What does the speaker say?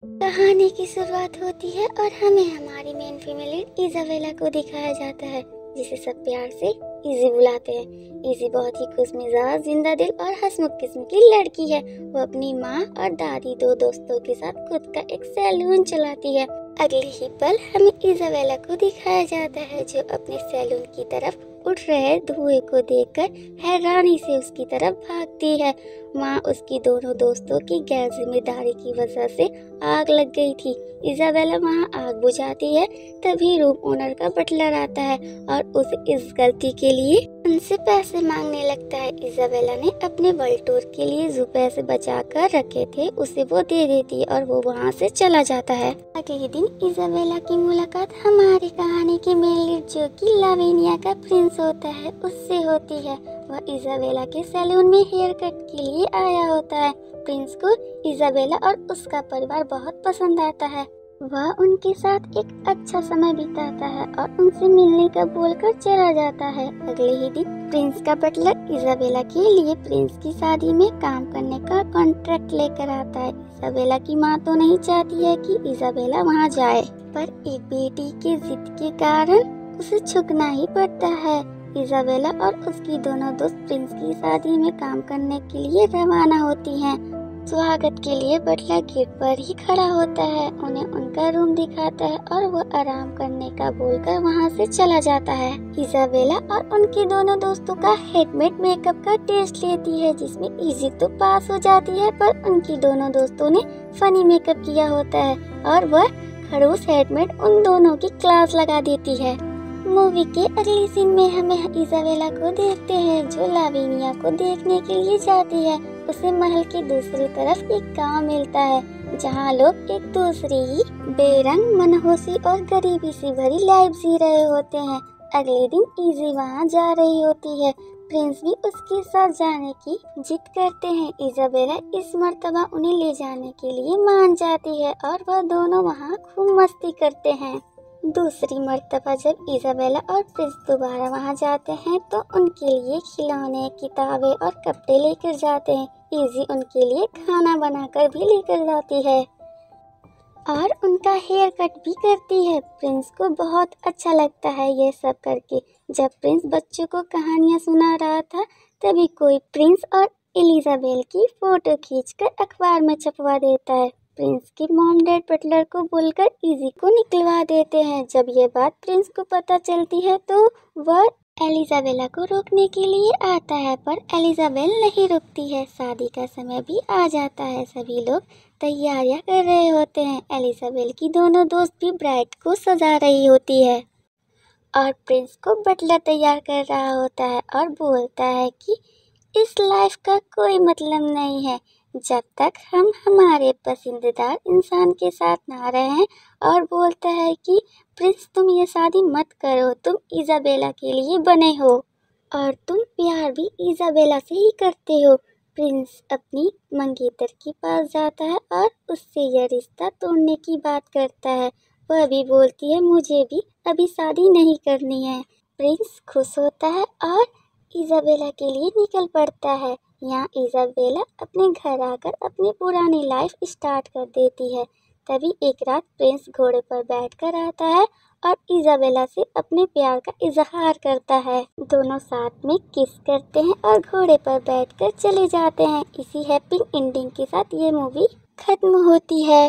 कहानी की शुरुआत होती है और हमें हमारी मेन फीमेल लीड इजाबेला को दिखाया जाता है, जिसे सब प्यार से इजी बुलाते हैं। इजी बहुत ही खुशमिजाज, जिंदा दिल और हंसमुख किस्म की लड़की है। वो अपनी माँ और दादी दो दोस्तों के साथ खुद का एक सैलून चलाती है। अगले ही पल हमें इजाबेला को दिखाया जाता है, जो अपने सैलून की तरफ उठ रहे धुएं को देखकर हैरानी से उसकी तरफ भागती है। माँ उसकी दोनों दोस्तों की गैर जिम्मेदारी की वजह से आग लग गई थी। इजाबेला वहाँ आग बुझाती है, तभी रूम ओनर का बटलर आता है और उसे इस गलती के लिए उनसे पैसे मांगने लगता है। इजाबेला ने अपने वर्ल्ड टूर के लिए जो पैसे बचा कर रखे थे उसे वो दे देती है और वो वहाँ से चला जाता है। अगले दिन इजाबेला की मुलाकात हमारी कहानी की मेन लीड, जो कि लाविनिया का प्रिंस होता है, उससे होती है। वह इजाबेला के सैलून में हेयर कट के लिए आया होता है। प्रिंस को इजाबेला और उसका परिवार बहुत पसंद आता है। वह उनके साथ एक अच्छा समय बिताता है और उनसे मिलने का बोलकर चला जाता है। अगले ही दिन प्रिंस का बटलर इजाबेला के लिए प्रिंस की शादी में काम करने का कॉन्ट्रैक्ट लेकर आता है। इजाबेला की माँ तो नहीं चाहती है कि इजाबेला वहाँ जाए, पर एक बेटी की जिद के कारण उसे झुकना ही पड़ता है। इजाबेला और उसकी दोनों दोस्त प्रिंस की शादी में काम करने के लिए रवाना होती हैं। स्वागत के लिए बटलर गेट पर ही खड़ा होता है, उन्हें उनका रूम दिखाता है और वो आराम करने का बोलकर वहाँ से चला जाता है। इजाबेला और उनके दोनों दोस्तों का हेडमेड मेकअप का टेस्ट लेती है, जिसमें इजी तो पास हो जाती है, पर उनकी दोनों दोस्तों ने फनी मेकअप किया होता है और वह खड़ूस हेडमेड उन दोनों की क्लास लगा देती है। मूवी के अगले सीन में हमें इजाबेला को देखते हैं, जो लाविनिया को देखने के लिए जाती है। उसे महल की दूसरी तरफ एक गांव मिलता है, जहां लोग एक दूसरी ही बेरंग, मनहूसी और गरीबी से भरी लाइफ जी रहे होते हैं। अगले दिन इजी वहां जा रही होती है। प्रिंस भी उसके साथ जाने की जिद करते हैं। इजाबेला इस मर्तबा उन्हें ले जाने के लिए मान जाती है और वह दोनों वहां खूब मस्ती करते हैं। दूसरी मर्तबा जब इजाबेला और प्रिंस दोबारा वहां जाते हैं तो उनके लिए खिलौने, किताबें और कपड़े लेकर जाते हैं। इजी उनके लिए खाना बनाकर भी लेकर जाती है और उनका हेयर कट भी करती है। प्रिंस को बहुत अच्छा लगता है ये सब करके। जब प्रिंस बच्चों को कहानियाँ सुना रहा था, तभी कोई प्रिंस और एलिजाबेल की फोटो खींचकर अखबार में छपवा देता है। प्रिंस की मॉम डैड बटलर को बोलकर इजी को निकलवा देते हैं। जब ये बात प्रिंस को पता चलती है तो वह एलिजाबेला को रोकने के लिए आता है, पर एलिजाबेल नहीं रुकती है। शादी का समय भी आ जाता है, सभी लोग तैयारियां कर रहे होते हैं। एलिजाबेल की दोनों दोस्त भी ब्राइड को सजा रही होती है और प्रिंस को बटलर तैयार कर रहा होता है और बोलता है कि इस लाइफ का कोई मतलब नहीं है जब तक हम हमारे पसंदीदा इंसान के साथ ना रहें, और बोलता है कि प्रिंस तुम ये शादी मत करो, तुम इजाबेला के लिए बने हो और तुम प्यार भी इजाबेला से ही करते हो। प्रिंस अपनी मंगेतर के पास जाता है और उससे यह रिश्ता तोड़ने की बात करता है। वह भी बोलती है मुझे भी अभी शादी नहीं करनी है। प्रिंस खुश होता है और इजाबेला के लिए निकल पड़ता है। यहाँ इजाबेला अपने घर आकर अपनी पुरानी लाइफ स्टार्ट कर देती है। तभी एक रात प्रिंस घोड़े पर बैठकर आता है और इजाबेला से अपने प्यार का इजहार करता है। दोनों साथ में किस करते हैं और घोड़े पर बैठकर चले जाते हैं। इसी हैप्पी एंडिंग के साथ ये मूवी खत्म होती है।